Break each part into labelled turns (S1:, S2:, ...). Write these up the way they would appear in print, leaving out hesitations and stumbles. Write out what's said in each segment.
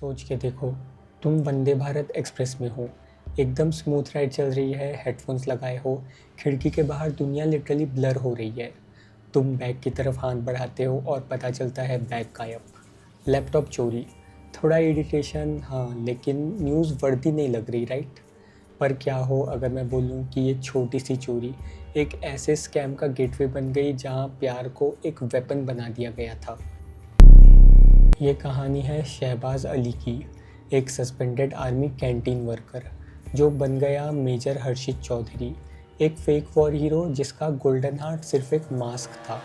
S1: सोच के देखो, तुम वंदे भारत एक्सप्रेस में हो। एकदम स्मूथ राइड चल रही है, हेडफोन्स लगाए हो, खिड़की के बाहर दुनिया लिटरली ब्लर हो रही है। तुम बैग की तरफ हाथ बढ़ाते हो और पता चलता है बैग गायब। लैपटॉप चोरी। थोड़ा इरिटेशन हाँ, लेकिन न्यूज़ वर्दी नहीं लग रही, राइट? पर क्या हो अगर मैं बोलूँ कि ये छोटी सी चोरी एक ऐसे स्कैम का गेटवे बन गई जहाँ प्यार को एक वेपन बना दिया गया था। ये कहानी है शहबाज अली की, एक सस्पेंडेड आर्मी कैंटीन वर्कर जो बन गया मेजर हर्षित चौधरी, एक फेक वॉर हीरो जिसका गोल्डन हार्ट सिर्फ एक मास्क था।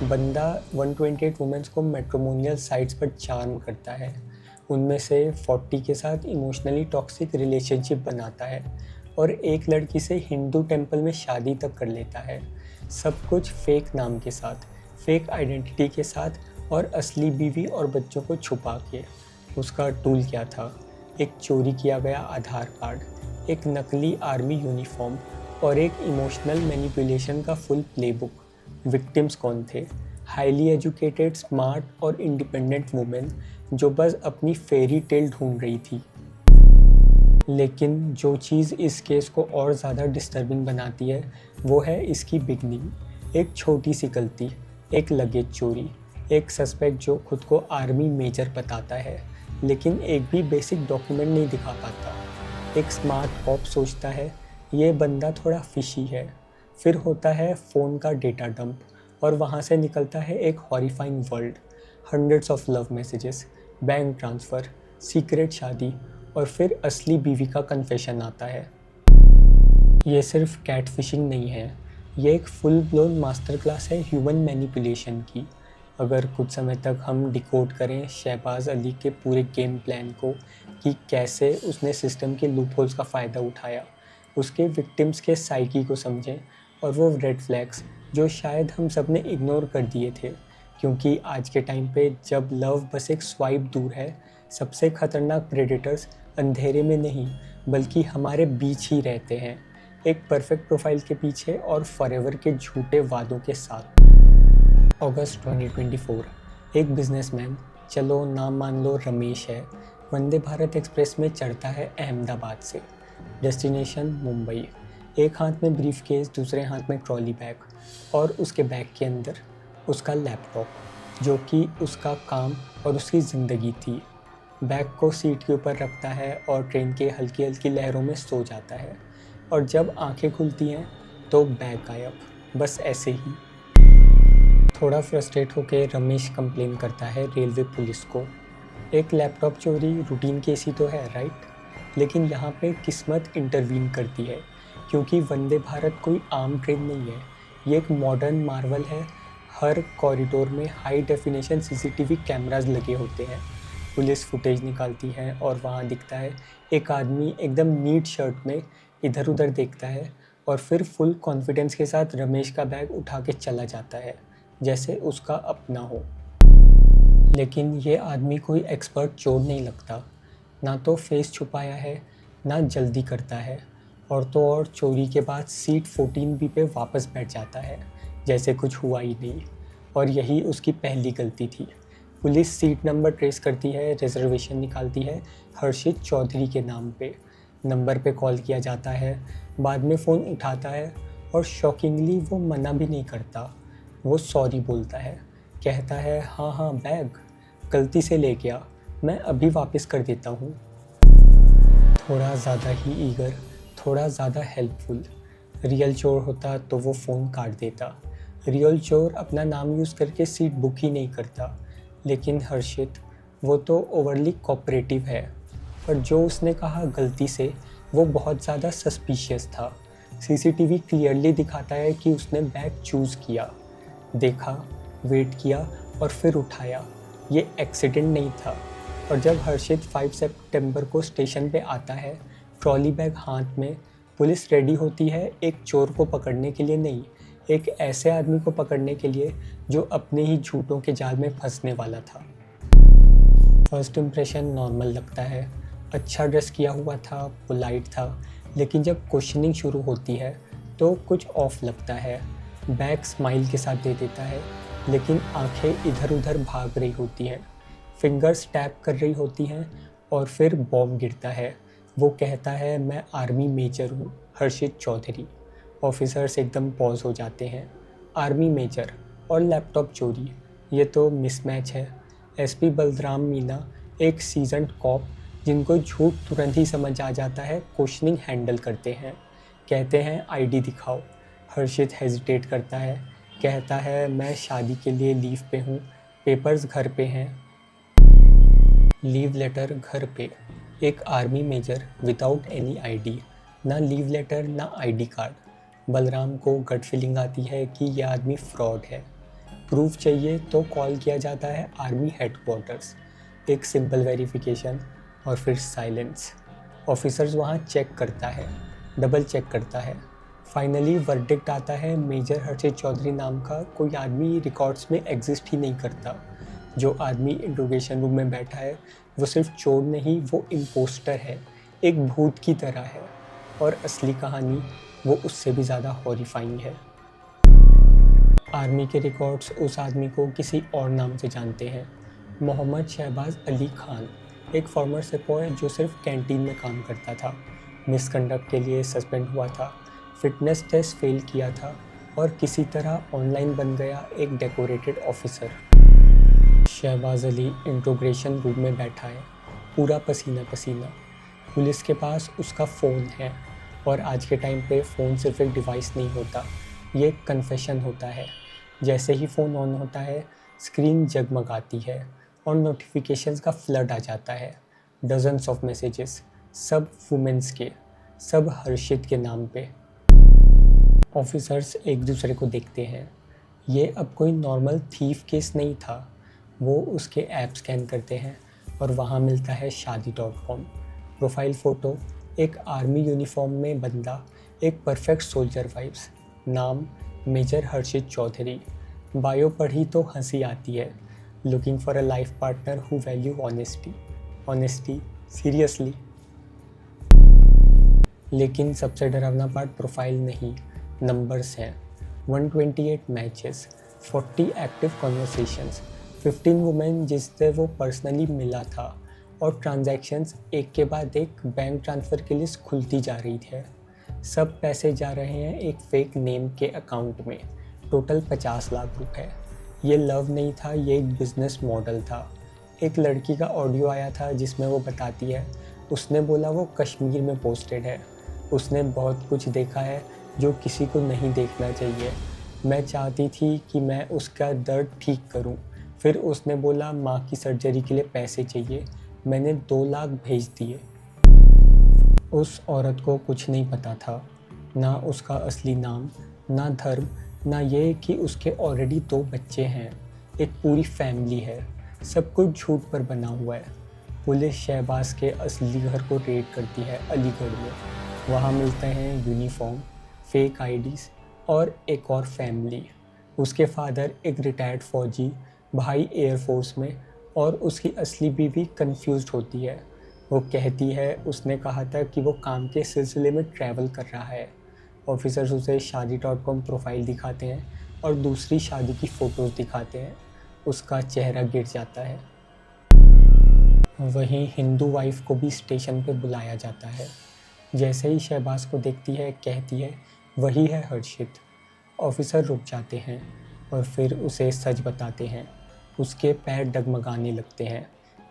S1: बंदा 128 वुमेन्स को मैट्रिमोनियल साइट्स पर चार्म करता है, उनमें से 40 के साथ इमोशनली टॉक्सिक रिलेशनशिप बनाता है और एक लड़की से हिंदू टेम्पल में शादी तक कर लेता है। सब कुछ फेक नाम के साथ, फेक आइडेंटिटी के साथ और असली बीवी और बच्चों को छुपा के। उसका टूल क्या था? एक चोरी किया गया आधार कार्ड, एक नकली आर्मी यूनिफॉर्म और एक इमोशनल मैनिपुलेशन का फुल प्लेबुक। विक्टिम्स कौन थे? हाईली एजुकेटेड, स्मार्ट और इंडिपेंडेंट वुमेन जो बस अपनी फेरी टेल ढूंढ रही थी। लेकिन जो चीज़ इस केस को और ज़्यादा डिस्टर्बिंग बनाती है वो है इसकी बिगनिंग। एक छोटी सी गलती, एक लगेज चोरी, एक सस्पेक्ट जो खुद को आर्मी मेजर बताता है लेकिन एक भी बेसिक डॉक्यूमेंट नहीं दिखा पाता। एक स्मार्ट कॉप सोचता है ये बंदा थोड़ा फिशी है, फिर होता है फ़ोन का डेटा डंप और वहाँ से निकलता है एक horrifying world. Hundreds of love messages, bank transfer, secret शादी और फिर असली बीवी का कन्फेशन आता है। ये सिर्फ कैट फिशिंग नहीं है, ये एक फुल ब्लोन मास्टर क्लास है ह्यूमन मैनिपुलेशन की। अगर कुछ समय तक हम डिकोड करें शहबाज अली के पूरे गेम प्लान को कि कैसे उसने सिस्टम के लूपहोल्स का फ़ायदा उठाया, उसके विक्टिम्स के साइकी को समझें और वो रेड फ्लैग्स जो शायद हम सब ने इग्नोर कर दिए थे, क्योंकि आज के टाइम पे जब लव बस एक स्वाइप दूर है, सबसे ख़तरनाक प्रेडेटर्स अंधेरे में नहीं बल्कि हमारे बीच ही रहते हैं, एक परफेक्ट प्रोफाइल के पीछे और फॉरएवर के झूठे वादों के साथ। अगस्त 2024, एक बिजनेसमैन, चलो नाम मान लो रमेश है, वंदे भारत एक्सप्रेस में चढ़ता है अहमदाबाद से। डेस्टिनेशन मुंबई। एक हाथ में ब्रीफ केस, दूसरे हाथ में ट्रॉली बैग और उसके बैग के अंदर उसका लैपटॉप जो कि उसका काम और उसकी ज़िंदगी थी। बैग को सीट के ऊपर रखता है और ट्रेन के हल्की हल्की लहरों में सो जाता है और जब आंखें खुलती हैं तो बैग गायब, बस ऐसे ही। थोड़ा फ्रस्ट्रेट होकर रमेश कंप्लेन करता है रेलवे पुलिस को। एक लैपटॉप चोरी रूटीन केस ही तो है, राइट? लेकिन यहाँ पे किस्मत इंटरवीन करती है, क्योंकि वंदे भारत कोई आम ट्रेन नहीं है, ये एक मॉडर्न मार्वल है। हर कॉरिडोर में हाई डेफिनेशन सीसीटीवी कैमरास लगे होते हैं। पुलिस फुटेज निकालती है और वहाँ दिखता है एक आदमी एकदम नीट शर्ट में इधर उधर देखता है और फिर फुल कॉन्फिडेंस के साथ रमेश का बैग उठा के चला जाता है जैसे उसका अपना हो। लेकिन ये आदमी कोई एक्सपर्ट चोर नहीं लगता, ना तो फेस छुपाया है ना जल्दी करता है, और तो और चोरी के बाद सीट 14B पे वापस बैठ जाता है जैसे कुछ हुआ ही नहीं। और यही उसकी पहली गलती थी। पुलिस सीट नंबर ट्रेस करती है, रिजर्वेशन निकालती है हर्षित चौधरी के नाम पे। नंबर पे कॉल किया जाता है, बाद में फ़ोन उठाता है और शॉकिंगली वो मना भी नहीं करता। वो सॉरी बोलता है, कहता है हाँ हाँ बैग गलती से ले गया, मैं अभी वापस कर देता हूँ। थोड़ा ज़्यादा ही ईगर, थोड़ा ज़्यादा हेल्पफुल। रियल चोर होता तो वो फ़ोन काट देता। रियल चोर अपना नाम यूज़ करके सीट बुक ही नहीं करता। लेकिन हर्षित, वो तो ओवरली कोऑपरेटिव है, पर जो उसने कहा गलती से वो बहुत ज़्यादा सस्पिशियस था। सीसीटीवी क्लियरली दिखाता है कि उसने बैग चूज़ किया, देखा, वेट किया और फिर उठाया। ये एक्सीडेंट नहीं था। और जब हर्षित 5 सितंबर को स्टेशन पे आता है, ट्रॉली बैग हाथ में, पुलिस रेडी होती है एक चोर को पकड़ने के लिए नहीं, एक ऐसे आदमी को पकड़ने के लिए जो अपने ही झूठों के जाल में फंसने वाला था। फर्स्ट इम्प्रेशन नॉर्मल लगता है, अच्छा ड्रेस किया हुआ था, पोलाइट था, लेकिन जब क्वेश्चनिंग शुरू होती है तो कुछ ऑफ लगता है। बैग स्माइल के साथ दे देता है, लेकिन आंखें इधर उधर भाग रही होती हैं। फिंगर्स टैप कर रही होती हैं और फिर बॉम्ब गिरता है। वो कहता है, मैं आर्मी मेजर हूँ, हर्षित चौधरी। ऑफिसर्स एकदम पॉज हो जाते हैं। आर्मी मेजर और लैपटॉप चोरी, ये तो मिसमैच है। एसपी बलराम मीना एक सीजन्ड कॉप जिनको झूठ तुरंत ही समझ आ जाता है, क्वेश्चनिंग हैंडल करते हैं। कहते हैं आईडी दिखाओ। हर्षित हेजिटेट करता है, कहता है मैं शादी के लिए लीव पे हूँ, पेपर्स घर पे हैं। लीव लेटर घर पे। एक army major without any ID, ना लीव लेटर ना आईडी कार्ड। बलराम को गट फीलिंग आती है कि यह आदमी फ्रॉड है। प्रूफ चाहिए तो कॉल किया जाता है आर्मी हेडक्वार्टर्स। एक सिंपल वेरिफिकेशन और फिर साइलेंस। ऑफिसर्स वहाँ चेक करता है, डबल चेक करता है। फाइनली वर्डिक्ट आता है, मेजर हर्षित चौधरी नाम का कोई आदमी रिकॉर्ड्स में एग्जिस्ट ही नहीं करता। जो आदमी इंट्रोगेशन रूम में बैठा है वो सिर्फ चोर नहीं, वो इम्पोस्टर है, एक भूत की तरह है। और असली कहानी वो उससे भी ज़्यादा हॉरिफाइंग है। आर्मी के रिकॉर्ड्स उस आदमी को किसी और नाम से जानते हैं, मोहम्मद शहबाज अली खान, एक फॉर्मर सिपाही जो सिर्फ कैंटीन में काम करता था, मिसकंडक्ट के लिए सस्पेंड हुआ था, फिटनेस टेस्ट फेल किया था और किसी तरह ऑनलाइन बन गया एक decorated officer. Shahbaz Ali interrogation room में बैठा है, पूरा पसीना पसीना। पुलिस के पास उसका फ़ोन है और आज के टाइम पे फ़ोन सिर्फ एक डिवाइस नहीं होता, ये एक कन्फेशन होता है। जैसे ही फ़ोन ऑन होता है स्क्रीन जगमगाती है और नोटिफिकेशंस का फ्लड आ जाता है। डजन्स ऑफ मैसेजेस, सब वुमेंस के, सब हर्षित के नाम पे। ऑफिसर्स एक दूसरे को देखते हैं। ये अब कोई नॉर्मल थीफ केस नहीं था। वो उसके ऐप स्कैन करते हैं और वहाँ मिलता है शादी.com। प्रोफाइल फ़ोटो, एक आर्मी यूनिफॉर्म में बंदा, एक परफेक्ट सोल्जर वाइब्स। नाम मेजर हर्षित चौधरी। बायो पढ़ी तो हंसी आती है। Looking for a life partner who value honesty. Honesty, seriously. लेकिन सबसे डरावना पार्ट प्रोफाइल नहीं, नंबर्स हैं। 128 मैचेस, 40 एक्टिव कॉन्वर्सेशंस, 15 वुमेन जिससे वो पर्सनली मिला था और ट्रांजैक्शंस एक के बाद एक बैंक ट्रांसफ़र की लिस्ट खुलती जा रही है। सब पैसे जा रहे हैं एक फेक नेम के अकाउंट में, टोटल 50 लाख रुपए। ये लव नहीं था, ये एक बिजनेस मॉडल था। एक लड़की का ऑडियो आया था जिसमें वो बताती है, उसने बोला वो कश्मीर में पोस्टेड है, उसने बहुत कुछ देखा है जो किसी को नहीं देखना चाहिए। मैं चाहती थी कि मैं उसका दर्द ठीक करूं। फिर उसने बोला माँ की सर्जरी के लिए पैसे चाहिए, मैंने 2 लाख भेज दिए। उस औरत को कुछ नहीं पता था, ना उसका असली नाम, ना धर्म, ना ये कि उसके ऑलरेडी 2 बच्चे हैं, एक पूरी फैमिली है। सब कुछ झूठ पर बना हुआ है। पुलिस शहबाज के असली घर को रेड करती है अलीगढ़ में। वहाँ मिलते हैं यूनिफॉर्म, फेक आईडीज़ और एक और फैमिली। उसके फादर एक रिटायर्ड फ़ौजी, भाई एयरफोर्स में और उसकी असली बीवी कंफ्यूज्ड होती है। वो कहती है उसने कहा था कि वो काम के सिलसिले में ट्रैवल कर रहा है। ऑफिसर्स उसे शादी.com प्रोफाइल दिखाते हैं और दूसरी शादी की फ़ोटोज़ दिखाते हैं। उसका चेहरा गिर जाता है। वहीं हिंदू वाइफ को भी स्टेशन पे बुलाया जाता है। जैसे ही शहबाज को देखती है कहती है वही है हर्षित। ऑफिसर रुक जाते हैं और फिर उसे सच बताते हैं। उसके पैर डगमगाने लगते हैं।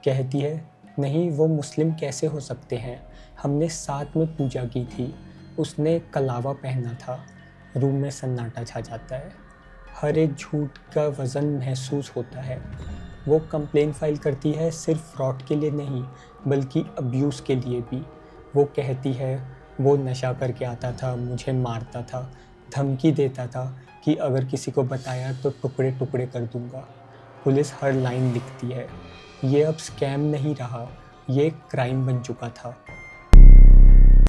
S1: कहती है नहीं, वो मुस्लिम कैसे हो सकते हैं, हमने साथ में पूजा की थी, उसने कलावा पहना था। रूम में सन्नाटा छा जाता है। हर एक झूठ का वज़न महसूस होता है। वो कंप्लेन फाइल करती है सिर्फ फ्रॉड के लिए नहीं बल्कि अब्यूज़ के लिए भी। वो कहती है वो नशा करके आता था, मुझे मारता था, धमकी देता था कि अगर किसी को बताया तो टुकड़े टुकड़े कर दूंगा। पुलिस हर लाइन लिखती है। ये अब स्कैम नहीं रहा, ये एक क्राइम बन चुका था।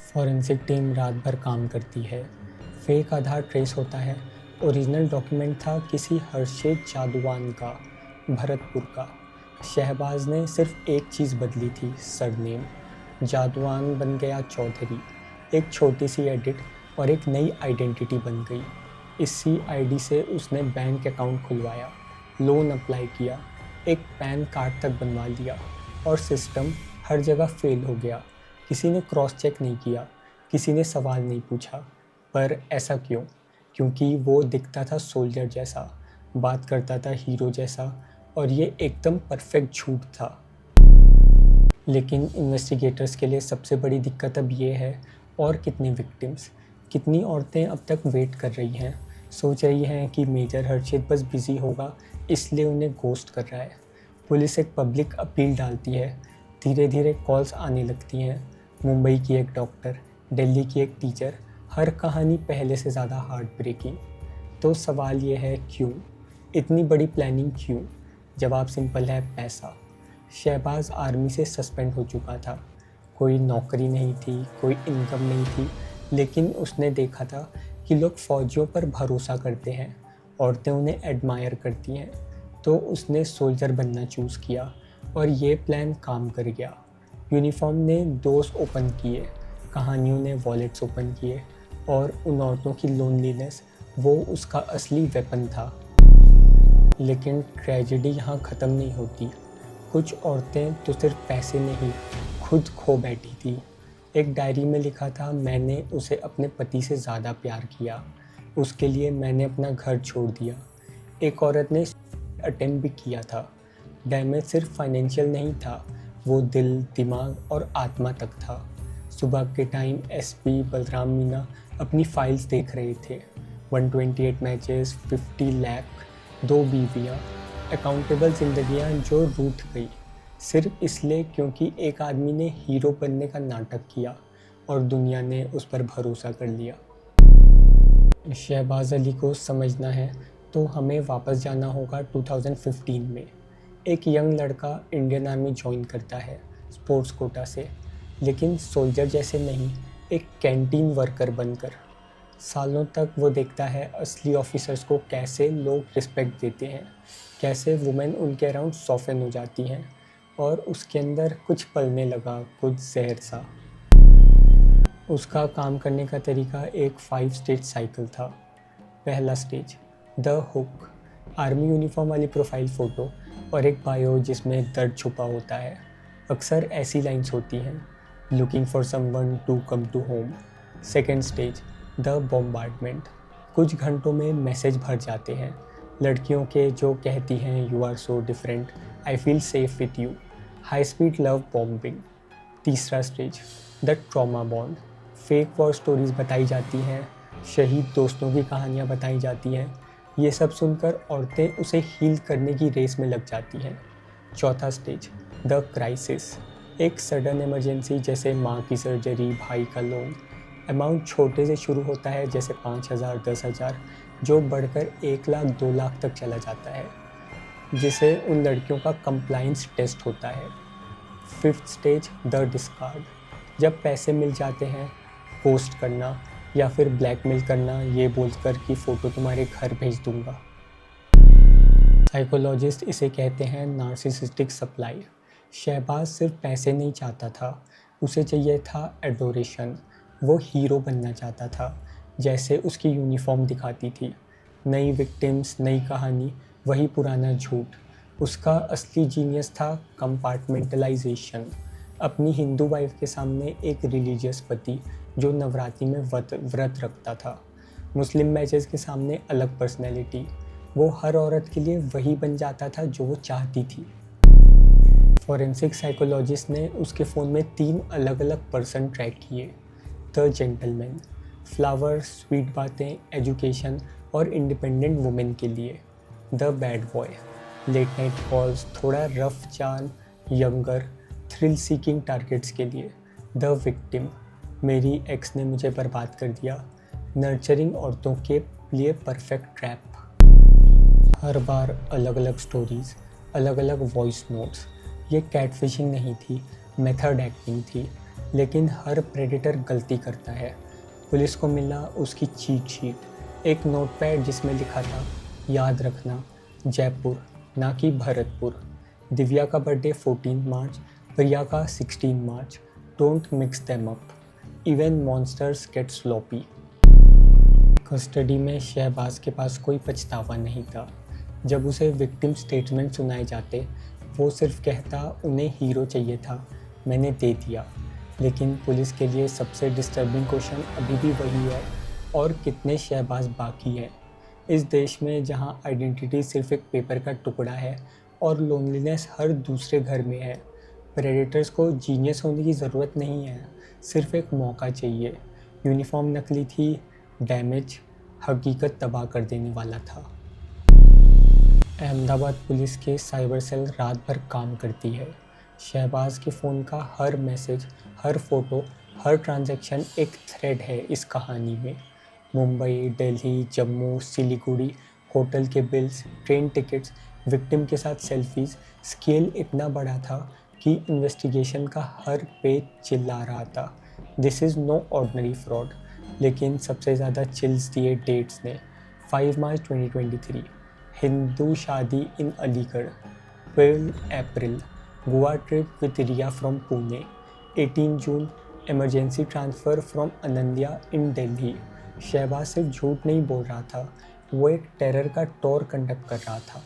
S1: फॉरेंसिक टीम रात भर काम करती है। फेक आधार ट्रेस होता है। ओरिजिनल डॉक्यूमेंट था किसी हर्षित जादूवान का, भरतपुर का। शहबाज ने सिर्फ एक चीज़ बदली थी, सरनेम। जादूवान बन गया चौधरी। एक छोटी सी एडिट और एक नई आइडेंटिटी बन गई। इसी आईडी से उसने बैंक अकाउंट खुलवाया, लोन अप्लाई किया, एक पैन कार्ड तक बनवा लिया और सिस्टम हर जगह फेल हो गया। किसी ने क्रॉस चेक नहीं किया, किसी ने सवाल नहीं पूछा। पर ऐसा क्यों? क्योंकि वो दिखता था सोल्जर जैसा, बात करता था हीरो जैसा, और ये एकदम परफेक्ट झूठ था। लेकिन इन्वेस्टिगेटर्स के लिए सबसे बड़ी दिक्कत अब ये है, और कितने विक्टिम्स, कितनी औरतें अब तक वेट कर रही हैं, सोच रही हैं कि मेजर हर्षित बस बिजी होगा इसलिए उन्हें घोस्ट कर रहा है। पुलिस एक पब्लिक अपील डालती है, धीरे धीरे कॉल्स आने लगती हैं। मुंबई की एक डॉक्टर, दिल्ली की एक टीचर, हर कहानी पहले से ज़्यादा हार्ट ब्रेकिंग। तो सवाल ये है, क्यों? इतनी बड़ी प्लानिंग क्यों? जवाब सिंपल है, पैसा। शहबाज आर्मी से सस्पेंड हो चुका था, कोई नौकरी नहीं थी, कोई इनकम नहीं थी, लेकिन उसने देखा था कि लोग फ़ौजियों पर भरोसा करते हैं, औरतें उन्हें एडमायर करती हैं, तो उसने सोल्जर बनना चूज़ किया और ये प्लान काम कर गया। यूनिफॉर्म ने डोर्स ओपन किए, कहानियों ने वॉलेट्स ओपन किए, और उन औरतों की लोनलीनेस वो उसका असली वेपन था। लेकिन ट्रेजेडी यहाँ ख़त्म नहीं होती। कुछ औरतें तो सिर्फ पैसे नहीं, खुद खो बैठी थी। एक डायरी में लिखा था, मैंने उसे अपने पति से ज़्यादा प्यार किया, उसके लिए मैंने अपना घर छोड़ दिया। एक औरत ने अटेम्प्ट भी किया था। डैमेज सिर्फ फाइनेंशियल नहीं था, वो दिल, दिमाग और आत्मा तक था। सुबह के टाइम एसपी बलराम मीना अपनी फाइल्स देख रहे थे। 128 मैचेस, 50 लाख, 2 बीवियाँ, अकाउंटेबल जिंदगियाँ जो रूठ गई, सिर्फ इसलिए क्योंकि एक आदमी ने हीरो बनने का नाटक किया और दुनिया ने उस पर भरोसा कर लिया। शहबाज अली को समझना है तो हमें वापस जाना होगा 2015 में। एक यंग लड़का इंडियन आर्मी ज्वाइन करता है स्पोर्ट्स कोटा से, लेकिन सोल्जर जैसे नहीं, एक कैंटीन वर्कर बनकर। सालों तक वो देखता है असली ऑफिसर्स को कैसे लोग रिस्पेक्ट देते हैं, कैसे वुमेन उनके अराउंड सॉफ्टन हो जाती हैं, और उसके अंदर कुछ पलने लगा, कुछ जहर सा। उसका काम करने का तरीका एक 5 स्टेज साइकिल था। पहला stage, the hook, army uniform वाली प्रोफाइल फ़ोटो और एक बायो जिसमें दर्द छुपा होता है। अक्सर ऐसी लाइंस होती हैं, looking for someone to come to home. Second stage, the bombardment, कुछ घंटों में मैसेज भर जाते हैं, लड़कियों के जो कहती हैं, you are so different, I feel safe with you. High speed love bombing. तीसरा stage, the trauma bond, fake war stories बताई जाती हैं, शहीद दोस्तों की कहानियाँ बताई जाती हैं। ये सब सुनकर औरतें उसे हील करने की रेस में लग जाती हैं। चौथा स्टेज, द क्राइसिस, एक सडन इमरजेंसी, जैसे माँ की सर्जरी, भाई का लोन। अमाउंट छोटे से शुरू होता है, जैसे 5,000, 10,000, जो बढ़कर 1 लाख, 2 लाख तक चला जाता है, जिसे उन लड़कियों का कंप्लाइंस टेस्ट होता है। फिफ्थ स्टेज, द डिस्कार्ड, जब पैसे मिल जाते हैं, पोस्ट करना या फिर ब्लैकमेल करना, ये बोलकर कि फ़ोटो तुम्हारे घर भेज दूंगा। साइकोलॉजिस्ट इसे कहते हैं नार्सिसिस्टिक सप्लाई। शहबाज सिर्फ पैसे नहीं चाहता था, उसे चाहिए था एडोरेशन। वो हीरो बनना चाहता था, जैसे उसकी यूनिफॉर्म दिखाती थी। नई विक्टिम्स, नई कहानी, वही पुराना झूठ। उसका असली जीनियस था कंपार्टमेंटलाइजेशन। अपनी हिंदू वाइफ के सामने एक रिलीजियस पति जो नवरात्रि में व्रत रखता था। मुस्लिम मैचेस के सामने अलग पर्सनैलिटी। वो हर औरत के लिए वही बन जाता था जो वो चाहती थी। फॉरेंसिक साइकोलॉजिस्ट ने उसके फ़ोन में 3 अलग अलग पर्सन ट्रैक किए। द जेंटलमैन, फ्लावर्स, स्वीट बातें, एजुकेशन और इंडिपेंडेंट वुमेन के लिए। The bad boy, late night calls, थोड़ा रफ चाल, यंगर, थ्रिल सीकिंग टारगेट्स के लिए। द विक्टिम, मेरी एक्स ने मुझे बर्बाद कर दिया, नर्चरिंग औरतों के लिए परफेक्ट ट्रैप। हर बार अलग अलग स्टोरीज़, अलग अलग वॉइस नोट्स। ये कैटफिशिंग नहीं थी, मेथड एक्टिंग थी। लेकिन हर प्रेडेटर गलती करता है। पुलिस को मिला उसकी चीट शीट, एक नोटपैड जिसमें लिखा था, याद रखना, जयपुर ना कि भरतपुर। दिव्या का बर्थडे 14 मार्च, प्रिया का 16 March. Don't mix them up, even monsters get sloppy. Custody में शहबाज के पास कोई पछतावा नहीं था। जब उसे विक्टिम स्टेटमेंट सुनाए जाते, वो सिर्फ कहता उन्हें हीरो चाहिए था, मैंने दे दिया। लेकिन पुलिस के लिए सबसे डिस्टर्बिंग क्वेश्चन अभी भी वही है, और कितने शहबाज बाकी हैं। इस देश में जहां आइडेंटिटी सिर्फ एक पेपर का टुकड़ा है और लोनलीनेस हर दूसरे घर में है, प्रेडेटर्स को जीनियस होने की ज़रूरत नहीं है, सिर्फ एक मौका चाहिए। यूनिफॉर्म नकली थी, डैमेज हकीकत तबाह कर देने वाला था। अहमदाबाद पुलिस के साइबर सेल रात भर काम करती है। शहबाज के फ़ोन का हर मैसेज, हर फ़ोटो, हर ट्रांजैक्शन एक थ्रेड है इस कहानी में। मुंबई, दिल्ली, जम्मू, सिलीगुड़ी, होटल के बिल्स, ट्रेन टिकट्स, विक्टिम के साथ सेल्फीज़, स्केल इतना बड़ा था कि इन्वेस्टिगेशन का हर पेज चिल्ला रहा था, this is no ordinary fraud. लेकिन सबसे ज़्यादा चिल्स दिए डेट्स ने। 5 मार्च 2023, हिंदू शादी in Aligarh. 12 April, Goa trip with Riya from Pune. 18 June, emergency transfer from Anandiya in Delhi. Shahbaz सिर्फ झूठ नहीं बोल रहा था, वो एक टेरर का टूर कंडक्ट कर रहा था।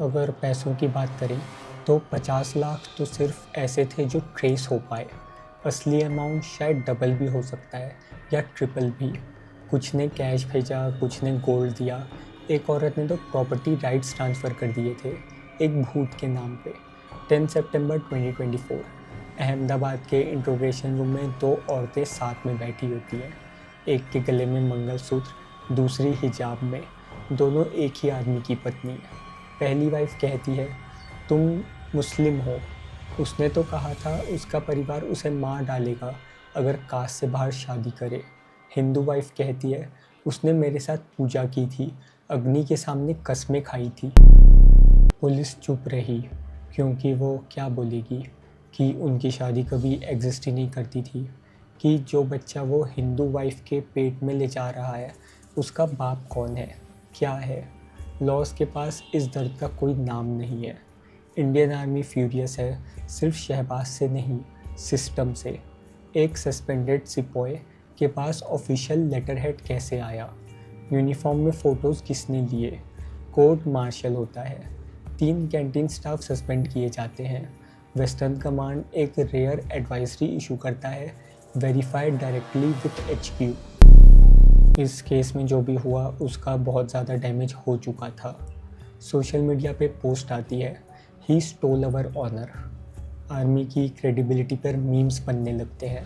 S1: अगर पैसों की बात करें तो 50 लाख तो सिर्फ ऐसे थे जो ट्रेस हो पाए। असली अमाउंट शायद डबल भी हो सकता है या ट्रिपल भी। कुछ ने कैश भेजा, कुछ ने गोल्ड दिया, एक औरत ने तो प्रॉपर्टी राइट्स ट्रांसफ़र कर दिए थे एक भूत के नाम पे। 10 सितंबर 2024, अहमदाबाद के इंट्रोगेशन रूम में 2 औरतें साथ में बैठी होती हैं। एक के गले में मंगलसूत्र, दूसरी हिजाब में, दोनों एक ही आदमी की पत्नी है। पहली वाइफ कहती है, तुम मुस्लिम हो। उसने तो कहा था उसका परिवार उसे मार डालेगा अगर कास्ट से बाहर शादी करे। हिंदू वाइफ कहती है, उसने मेरे साथ पूजा की थी, अग्नि के सामने कसमें खाई थी। पुलिस चुप रही, क्योंकि वो क्या बोलेगी कि उनकी शादी कभी एग्जिस्ट ही नहीं करती थी, कि जो बच्चा वो हिंदू वाइफ के पेट में ले जा रहा है उसका बाप कौन है, क्या है। लॉस के पास इस दर्द का कोई नाम नहीं है। इंडियन आर्मी फ्यूरियस है, सिर्फ शहबाज से नहीं, सिस्टम से। एक सस्पेंडेड सिपाही के पास ऑफिशियल लेटर हेड कैसे आया, यूनिफॉर्म में फ़ोटोज़ किसने लिए, कोर्ट मार्शल होता है, 3 कैंटीन स्टाफ सस्पेंड किए जाते हैं, वेस्टर्न कमांड एक रेयर एडवाइजरी इशू करता है, वेरीफाइड डायरेक्टली विथ HQ। इस केस में जो भी हुआ उसका बहुत ज़्यादा डैमेज हो चुका था। सोशल मीडिया पे पोस्ट आती है, he stole our honour. Army की क्रेडिबिलिटी पर मीम्स बनने लगते हैं।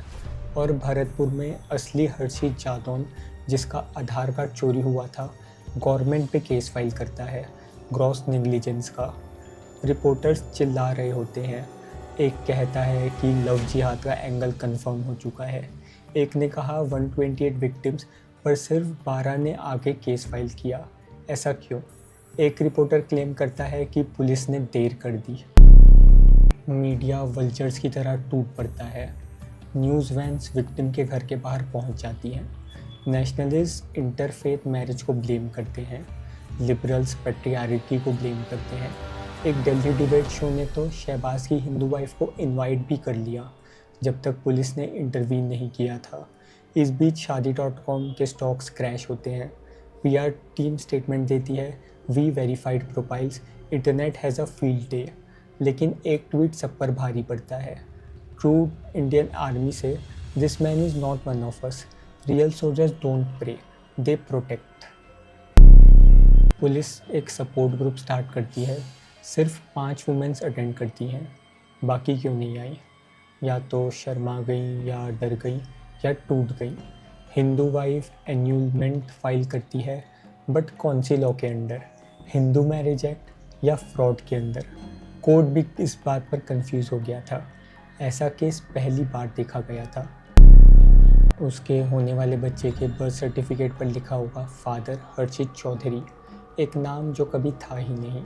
S1: और भरतपुर में असली हर्षित जादौन, जिसका आधार कार्ड चोरी हुआ था, गवर्नमेंट पे केस फाइल करता है ग्रॉस नेग्लिजेंस का। रिपोर्टर्स चिल्ला रहे होते हैं। एक कहता है कि लव जिहाद का एंगल कंफर्म हो चुका है। एक ने कहा 128 विक्टिम्स पर सिर्फ 12 ने आगे केस फाइल किया, ऐसा क्यों। एक रिपोर्टर क्लेम करता है कि पुलिस ने देर कर दी। मीडिया वल्चर्स की तरह टूट पड़ता है। न्यूज़ वैन्स विक्टिम के घर के बाहर पहुंच जाती हैं। नेशनलिस्ट इंटरफेथ मैरिज को ब्लेम करते हैं, लिबरल्स पैट्रियार्की को ब्लेम करते हैं। एक दिल्ली डिबेट शो ने तो शहबाज की हिंदू वाइफ को इनवाइट भी कर लिया, जब तक पुलिस ने इंटरवीन नहीं किया था। इस बीच शादी.com के स्टॉक्स क्रैश होते हैं। PR टीम स्टेटमेंट देती है, we verified profiles, internet has a field day. लेकिन एक ट्वीट सब पर भारी पड़ता है। ट्रू इंडियन आर्मी से, this man is not one of us, real soldiers don't pray, they protect. Police एक सपोर्ट ग्रुप स्टार्ट करती है। सिर्फ 5 वुमेन्स अटेंड करती हैं, बाकी क्यों नहीं आई। या तो शर्मा गई, या डर गई, या टूट गई। हिंदू वाइफ एन्यूलमेंट फाइल करती है, बट कौन सी लॉ के अंडर, हिंदू मैरिज एक्ट या फ्रॉड के अंदर। कोर्ट भी इस बात पर कंफ्यूज हो गया था। ऐसा केस पहली बार देखा गया था। उसके होने वाले बच्चे के बर्थ सर्टिफिकेट पर लिखा होगा फादर हर्षित चौधरी, एक नाम जो कभी था ही नहीं,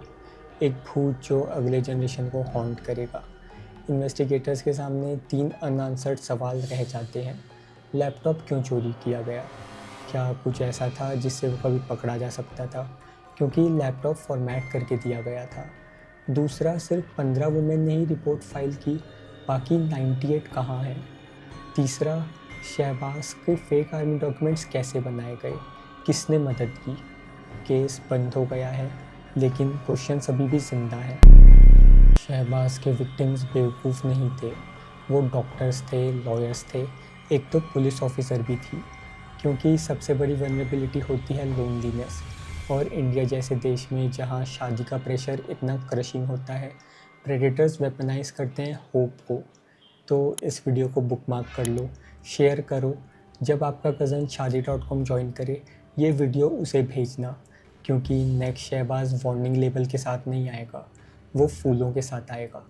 S1: एक भूत जो अगले जनरेशन को हॉन्ट करेगा। इन्वेस्टिगेटर्स के सामने 3 अनआंसर्ड सवाल रह जाते हैं। लैपटॉप क्यों चोरी किया गया, क्या कुछ ऐसा था जिससे वो कभी पकड़ा जा सकता था, क्योंकि लैपटॉप फॉर्मेट करके दिया गया था। दूसरा, सिर्फ 15 वुमेन ने ही रिपोर्ट फाइल की, बाकी 98 कहाँ हैं। तीसरा, शहबाज के फेक आर्मी डॉक्यूमेंट्स कैसे बनाए गए, किसने मदद की। केस बंद हो गया है, लेकिन क्वेश्चन अभी भी जिंदा है। शहबाज के विक्टिम्स बेवकूफ़ नहीं थे, वो डॉक्टर्स थे, लॉयर्स थे, एक तो पुलिस ऑफिसर भी थी। क्योंकि सबसे बड़ी वल्नरेबिलिटी होती है लोनलीनेस, और इंडिया जैसे देश में जहाँ शादी का प्रेशर इतना क्रशिंग होता है, प्रेडेटर्स वेपनाइज करते हैं होप को। तो इस वीडियो को बुकमार्क कर लो, शेयर करो। जब आपका कज़न शादी.com ज्वाइन करे, ये वीडियो उसे भेजना, क्योंकि नेक्स्ट शहबाज वार्निंग लेबल के साथ नहीं आएगा, वो फूलों के साथ आएगा।